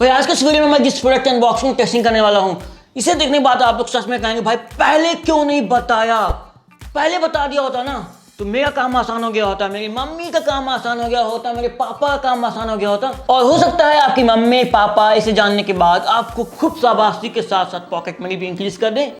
भाई आज के इस वीडियो में मैं जिस प्रोडक्ट अनबॉक्सिंग टेस्टिंग करने वाला हूं, इसे देखने के बाद आप लोग सच में कहेंगे भाई पहले क्यों नहीं बताया, पहले बता दिया होता ना तो मेरा काम आसान हो गया होता, मेरी मम्मी का काम आसान हो गया होता, मेरे पापा का काम आसान हो गया होता। और हो सकता है आपकी मम्मी पापा इसे जानने के बाद आपको खूब शाबाशी के साथ साथ पॉकेट मनी भी इंक्रीज कर दें।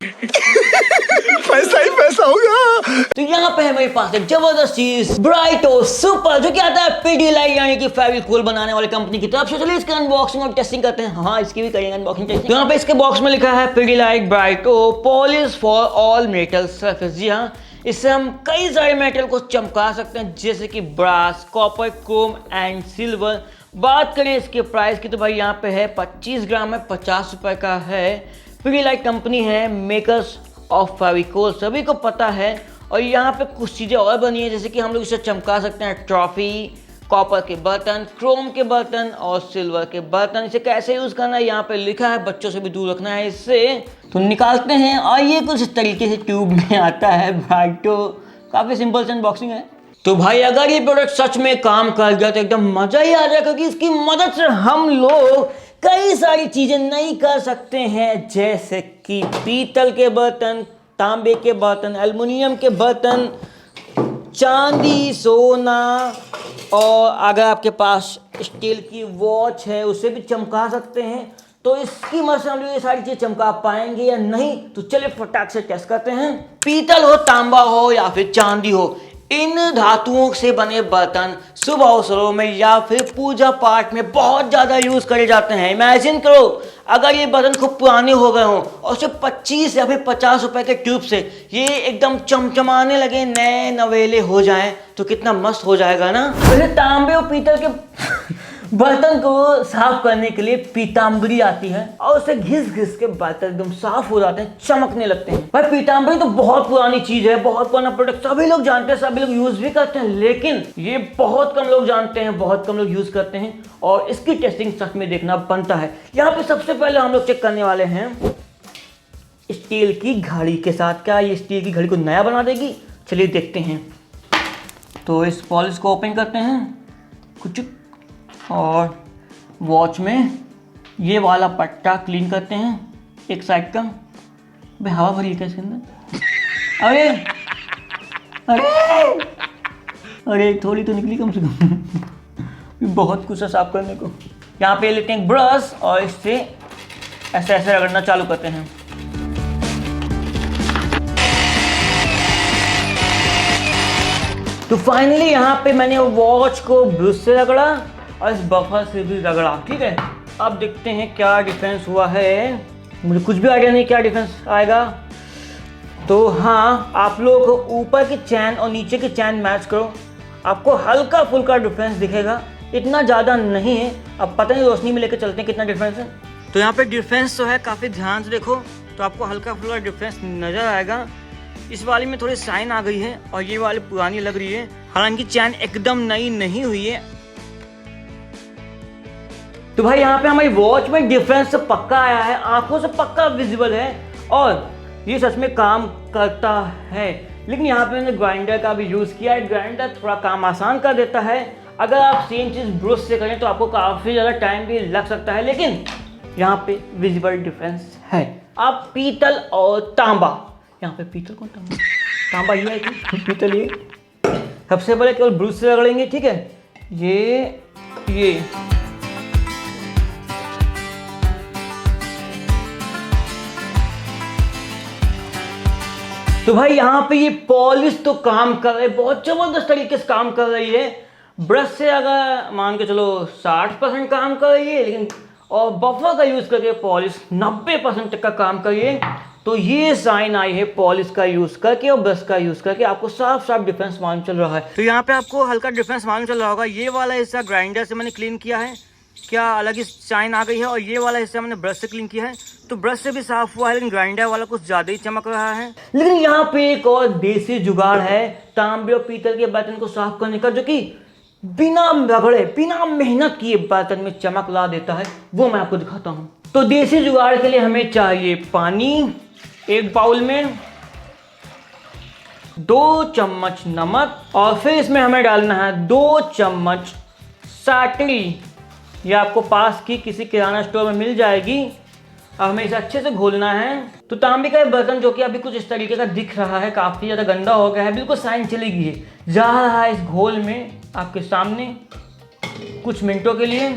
पैसा ही पैसा होगा। तो यहाँ पे है मेरे पास एक जबरदस्त चीज ब्राइटो सुपर, जो कि आता है पीडीलाइट यानी कि फेविकोल बनाने वाली कंपनी की तरफ से। चलिए इसके अनबॉक्सिंग और टेस्टिंग करते हैं। हाँ, इसकी भी करेंगे अनबॉक्सिंग टेस्टिंग। तो यहाँ पे इसके बॉक्स में लिखा है Pidilite Brighto polish for all metal surface. जी हाँ, इससे हम कई सारे मेटल को चमका सकते हैं जैसे कि brass, copper, chrome and silver. बात करें इसके प्राइस की तो भाई यहाँ पे है 25 ग्राम में 50 रुपए का है। पीडीलाइट कंपनी है मेकर्स ऑफ फेविकोल, सभी को पता है। और यहाँ पे कुछ चीज़ें और बनी है जैसे कि हम लोग इसे चमका सकते हैं ट्रॉफी, कॉपर के बर्तन, क्रोम के बर्तन और सिल्वर के बर्तन। इसे कैसे यूज़ करना है यहाँ पे लिखा है, बच्चों से भी दूर रखना है इससे। तो निकालते हैं और ये कुछ इस तरीके से ट्यूब में आता है ब्राइटो। काफ़ी सिंपल से अनबॉक्सिंग है। तो भाई अगर ये प्रोडक्ट सच में काम कर गया तो एकदम मज़ा ही आ जाएगा, क्योंकि इसकी मदद से हम लोग कई सारी चीज़ें नहीं कर सकते हैं जैसे कि पीतल के बर्तन, तांबे के बर्तन, एल्युमिनियम के बर्तन, चांदी, सोना, और अगर आपके पास स्टील की वॉच है उसे भी चमका सकते हैं। तो इसकी मदद से हम लोग ये सारी चीज़ चमका पाएंगे या नहीं, तो चलिए फटाक से टेस्ट करते हैं। पीतल हो, तांबा हो या फिर चांदी हो, इन धातुओं से बने बर्तन शुभ अवसरों में या फिर पूजा पाठ में बहुत ज़्यादा यूज़ करे जाते हैं। इमेजिन करो अगर ये बर्तन खूब पुराने हो गए हों और सिर्फ 25 या फिर 50 रुपए के ट्यूब से ये एकदम चमचमाने लगे, नए नवेले हो जाएं, तो कितना मस्त हो जाएगा ना। वैसे तांबे और पीतल के बर्तन को साफ करने के लिए पीतांबरी आती है और उसे घिस घिस के बर्तन एकदम साफ हो जाते हैं, चमकने लगते हैं। भाई पीतांबरी तो बहुत पुरानी चीज है, बहुत पुराना प्रोडक्ट, सभी लोग जानते हैं, सभी लोग यूज भी करते हैं, लेकिन ये बहुत कम लोग जानते हैं, बहुत कम लोग यूज करते हैं और इसकी टेस्टिंग सच में देखना बनता है। यहाँ पे सबसे पहले हम लोग चेक करने वाले हैं स्टील की घड़ी के साथ। क्या ये स्टील की घड़ी को नया बना देगी? चलिए देखते हैं। तो इस पॉलिश को ओपन करते हैं कुछ, और वॉच में ये वाला पट्टा क्लीन करते हैं एक साइड का। भाई हवा भरी है इसके अंदर? अरे अरे अरे थोड़ी तो निकली कम से कम। बहुत कुछ है साफ करने को। यहाँ पे लेते हैं ब्रश और इससे ऐसे ऐसे रगड़ना चालू करते हैं। तो फाइनली यहाँ पे मैंने वॉच को ब्रश से रगड़ा और इस बफर से भी रगड़ा। ठीक है, अब देखते हैं क्या डिफरेंस हुआ है। मुझे कुछ भी आइडिया नहीं क्या डिफरेंस आएगा। तो हाँ, आप लोग ऊपर की चैन और नीचे की चैन मैच करो, आपको हल्का फुल्का डिफरेंस दिखेगा, इतना ज़्यादा नहीं है। अब पता नहीं रोशनी में लेकर चलते हैं कितना डिफरेंस है। तो यहाँ पे डिफरेंस तो है, काफ़ी ध्यान से देखो तो आपको हल्का फुल्का डिफरेंस नज़र आएगा। इस वाली में थोड़ी साइन आ गई है और ये वाली पुरानी लग रही है, हालांकि चैन एकदम नई नहीं हुई है। तो भाई यहाँ पे हमारी वॉच में डिफरेंस पक्का आया है, आंखों से पक्का विजिबल है और ये सच में काम करता है। लेकिन यहाँ पे मैंने ग्राइंडर का भी यूज़ किया है। ग्राइंडर थोड़ा काम आसान कर देता है। अगर आप सेम चीज़ ब्रश से करें तो आपको काफ़ी ज़्यादा टाइम भी लग सकता है, लेकिन यहाँ पे विजिबल डिफरेंस है। अब पीतल और तांबा, यहाँ पे पीतल कौन तांबा, तांबा ये है कि पीतल ये। सबसे पहले केवल ब्रश से रगड़ेंगे, ठीक है। ये तो भाई यहाँ पे ये पॉलिश तो काम कर रही है, बहुत जबरदस्त तरीके से काम कर रही है। ब्रश से अगर मान के चलो 60% काम कर रही है, लेकिन और बफर का यूज़ करके पॉलिश 90% तक का काम कर रही है। तो ये साइन आई है पॉलिश का यूज़ करके और ब्रश का यूज़ करके, आपको साफ साफ डिफरेंस मालूम चल रहा है। तो यहाँ पे आपको हल्का डिफरेंस मालूम चल रहा होगा। ये वाला हिस्सा ग्राइंडर से मैंने क्लीन किया है, क्या अलग ही शाइन आ गई है, और ये वाला हिस्सा मैंने ब्रश से क्लीन किया है, तो ब्रश से भी साफ हुआ है, लेकिन ग्राइंडर वाला कुछ ज़्यादा ही चमक रहा है। लेकिन यहाँ पे एक और देसी जुगाड़ है तांबे और पीतल के बर्तन को साफ करने का, जो कि बिना रगड़े, बिना मेहनत किए बर्तन में चमक ला देता है। वो मैं आपको दिखाता हूँ। तो देसी जुगाड़ के लिए हमें चाहिए पानी, एक बाउल में 2 चम्मच नमक, और फिर इसमें हमें डालना है 2 चम्मच साटरी ये आपको पास की किसी किराना स्टोर में मिल जाएगी। अब हमें इसे अच्छे से घोलना है। तो तांबे का बर्तन जो कि अभी कुछ इस तरीके का दिख रहा है, काफ़ी ज़्यादा गंदा हो गया है, बिल्कुल साइन चली गई है, जा रहा है इस घोल में आपके सामने कुछ मिनटों के लिए।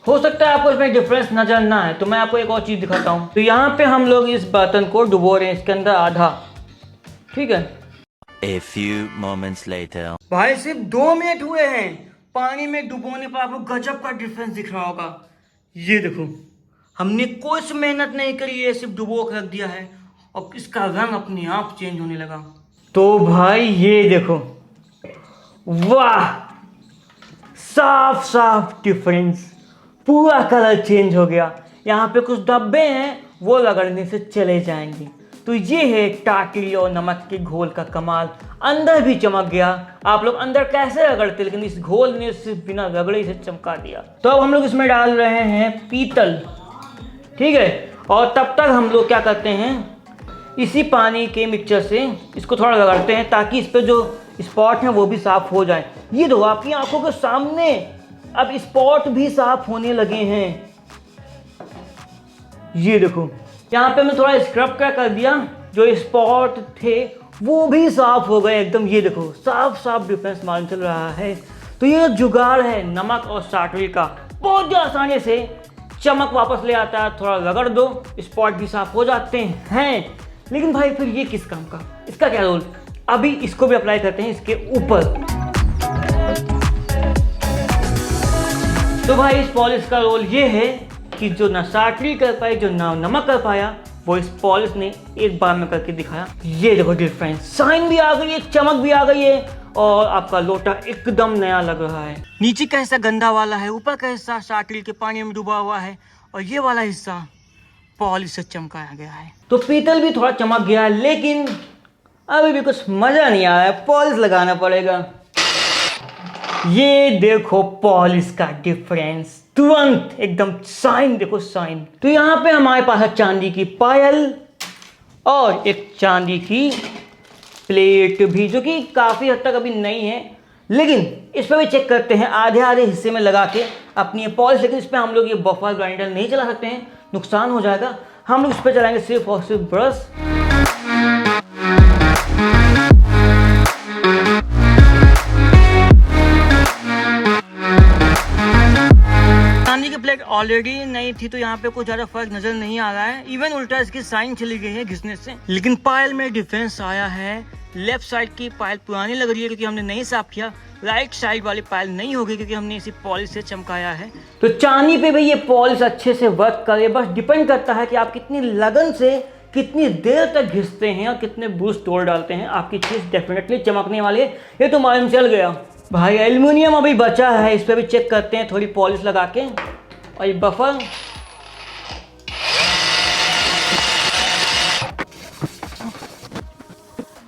हो सकता है आपको इसमें डिफरेंस नजर ना आए, तो मैं आपको एक और चीज़ दिखाता हूँ। तो यहाँ पे हम लोग इस बर्तन को डुबो रहे हैं इसके अंदर आधा, ठीक है। A few moments later. भाई सिर्फ 2 मिनट हुए हैं, पानी में डुबोने पर आपको गजब का डिफरेंस दिख रहा होगा। ये देखो, हमने कुछ मेहनत नहीं करी है, सिर्फ डुबो कर रख दिया है और इसका रंग अपने आप चेंज होने लगा। तो भाई ये देखो, वाह, साफ साफ डिफरेंस, पूरा कलर चेंज हो गया। यहाँ पे कुछ धब्बे हैं, वो रगड़ने से चले जाएंगे। तो ये है टाटली और नमक के घोल का कमाल। अंदर भी चमक गया। आप लोग अंदर कैसे रगड़ते, लेकिन इस घोल ने सिर्फ बिना रगड़े से चमका दिया। तो अब हम लोग इसमें डाल रहे हैं पीतल, ठीक है। और तब तक हम लोग क्या करते हैं, इसी पानी के मिक्सचर से इसको थोड़ा रगड़ते हैं ताकि इस पर जो स्पॉट हैं वो भी साफ हो जाए। ये देखो आपकी आंखों के सामने अब स्पॉट भी साफ होने लगे हैं। ये देखो, यहाँ पे मैं थोड़ा स्क्रब कर दिया, जो स्पॉट थे वो भी साफ हो गए एकदम। ये देखो, साफ साफ डिफरेंस मालूम चल रहा है। तो ये जुगाड़ है नमक और टाटली का, बहुत ही आसानी से चमक वापस ले आता है। थोड़ा रगड़ दो, स्पॉट भी साफ हो जाते हैं। लेकिन भाई फिर ये किस काम का, इसका क्या रोल? अभी इसको भी अप्लाई करते हैं इसके ऊपर। तो भाई इस पॉलिश का रोल ये है कि जो ना टाटली कर पाई, जो ना नमक कर पाया, वो इस पॉलिश ने एक बार में करके दिखाया। ये देखो डिफरेंस, साइन भी आ गई है, चमक भी आ गई है और आपका लोटा एकदम नया लग रहा है। नीचे का हिस्सा गंदा वाला है, ऊपर का हिस्सा टाटली के पानी में डूबा हुआ है और ये वाला हिस्सा पॉलिश से चमकाया गया है। तो पीतल भी थोड़ा चमक गया है, लेकिन अभी भी कुछ मजा नहीं आ रहा है, पॉलिश लगाना पड़ेगा। ये देखो पॉलिश का डिफरेंस, तुरंत एकदम साइन, देखो साइन। तो यहाँ पे हमारे पास है चांदी की पायल और एक चांदी की प्लेट भी, जो कि काफ़ी हद तक अभी नई है, लेकिन इस पर भी चेक करते हैं आधे आधे हिस्से में लगा के अपनी पॉलिश। लेकिन इस पर हम लोग ये बफर ग्राइंडर नहीं चला सकते हैं, नुकसान हो जाएगा। हम लोग इस पर चलाएंगे सिर्फ और सिर्फ ब्रश। चांदी की प्लेट ऑलरेडी नई थी, तो यहाँ पे कुछ ज्यादा फर्क नजर नहीं आ रहा है। इवन उल्टा इसकी साइन चली गई है घिसने से। लेकिन पायल में डिफरेंस आया है। लेफ्ट साइड की पायल पुरानी लग रही है क्योंकि हमने नहीं साफ किया, राइट साइड वाली पायल नहीं होगी क्योंकि हमने इसी पॉलिश से चमकाया है। तो चांदी पे भी ये पॉलिश अच्छे से वर्क करे, बस डिपेंड करता है कि आप कितनी लगन से कितनी देर तक घिसते हैं और कितने बूस्ट तोड़ डालते हैं। आपकी चीज डेफिनेटली चमकने वाली है, ये तो मालूम चल गया। भाई एल्युमिनियम अभी बचा है, इस पर भी चेक करते हैं थोड़ी पॉलिश लगा के। और ये बफर,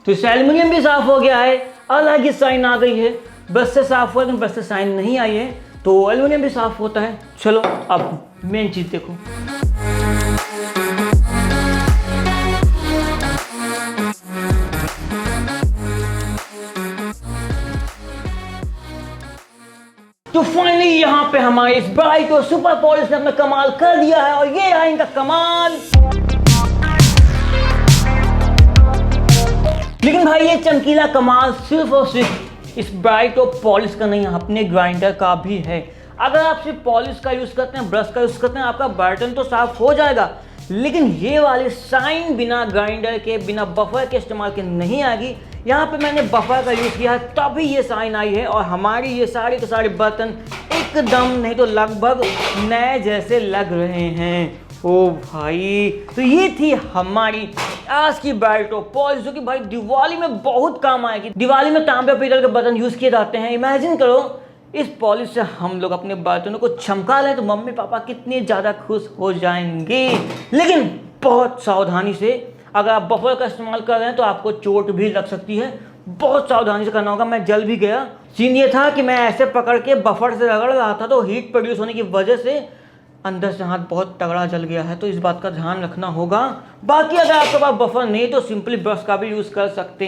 तो इस एल्युमिनियम भी साफ हो गया है, अलग ही साइन आ गई है। ब्रश से साफ हुआ, लेकिन ब्रश से साइन नहीं आई है, तो एल्युमिनियम भी साफ होता है। चलो अब मेन चीज देखो। तो फाइनली यहाँ पे हमारे इस ब्राइट और सुपर पॉलिश ने अपना कमाल कर दिया है, और ये है इनका कमाल। लेकिन भाई ये चमकीला कमाल सिर्फ और सिर्फ इस ब्राइट और पॉलिश का नहीं, अपने ग्राइंडर का भी है। अगर आप सिर्फ पॉलिश का यूज करते हैं, ब्रश का यूज करते हैं, आपका बर्तन तो साफ हो जाएगा, लेकिन ये वाले साइन बिना ग्राइंडर के, बिना बफर के इस्तेमाल के नहीं आएगी। यहाँ पे मैंने बफर का यूज़ किया है, तभी ये साइन आई है, और हमारी ये सारे के सारे बर्तन एकदम नहीं तो लगभग नए जैसे लग रहे हैं। ओ भाई, तो ये थी हमारी आज की ब्राइट और पॉलिश, जो कि भाई दिवाली में बहुत काम आएगी। दिवाली में तांबे पीतल के बर्तन यूज़ किए जाते हैं। इमेजिन करो इस पॉलिश से हम लोग अपने बर्तनों को चमका लें तो मम्मी पापा कितने ज़्यादा खुश हो जाएंगे। लेकिन बहुत सावधानी से, अगर आप बफर का इस्तेमाल कर रहे हैं तो आपको चोट भी लग सकती है, बहुत सावधानी से करना होगा। मैं जल भी गया। सीन ये था कि मैं ऐसे पकड़ के बफर से रगड़ रहा था, तो हीट प्रोड्यूस होने की वजह से अंदर से हाथ बहुत तगड़ा जल गया है, तो इस बात का ध्यान रखना होगा। बाकी अगर आपके पास बफर नहीं तो सिंपली ब्रश का भी यूज़ कर सकते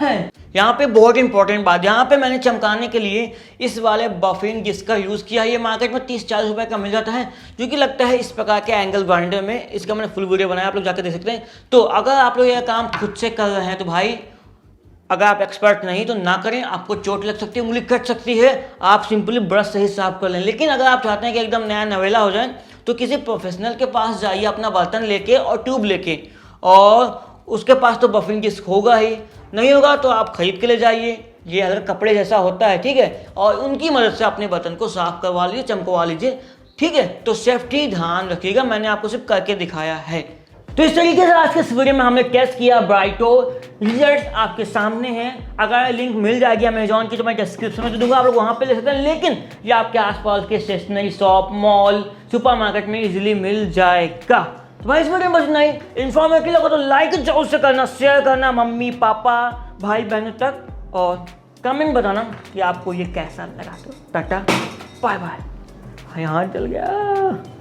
हैं। यहाँ पे बहुत इंपॉर्टेंट बात, यहाँ पे मैंने चमकाने के लिए इस वाले बफिंग जिसका यूज़ किया है। ये मार्केट में 30-40 रुपए का मिल जाता है, जो कि लगता है इस प्रकार के एंगल ग्राइंडर में। इसका मैंने फुल वीडियो बनाया, आप लोग जाकर देख सकते हैं। तो अगर आप लोग यह काम खुद से कर रहे हैं तो भाई, अगर आप एक्सपर्ट नहीं तो ना करें, आपको चोट लग सकती है, उंगली कट सकती है। आप सिंपली ब्रश से ही साफ कर लें। लेकिन अगर आप चाहते हैं कि एकदम नया नवेला हो जाए तो किसी प्रोफेशनल के पास जाइए अपना बर्तन लेके और ट्यूब लेके, और उसके पास तो बफिंग डिस्क होगा ही, नहीं होगा तो आप खरीद के ले जाइए। ये अगर कपड़े जैसा होता है, ठीक है, और उनकी मदद से अपने बर्तन को साफ करवा लीजिए, चमकवा लीजिए, ठीक है। तो सेफ्टी ध्यान रखिएगा, मैंने आपको सिर्फ करके दिखाया है। तो इस तरीके से आज के इस वीडियो में हमने टेस्ट किया ब्राइटो। रिजल्ट आपके सामने हैं। अगर लिंक मिल जाएगी अमेजॉन की तो मैं डिस्क्रिप्शन में दे दूंगा, आप लोग वहाँ पे ले सकते हैं। लेकिन ये आपके आसपास के स्टेशनरी शॉप, मॉल, सुपरमार्केट में इजीली मिल जाएगा। तो भाई इस वीडियो में बस नहीं, इन्फॉर्मेटिव लगा तो लाइक जरूर से करना, शेयर करना मम्मी पापा भाई बहनों तक, और कमेंट बताना कि आपको ये कैसा लगा। तो टाटा बाय बाय। यहाँ चल गया।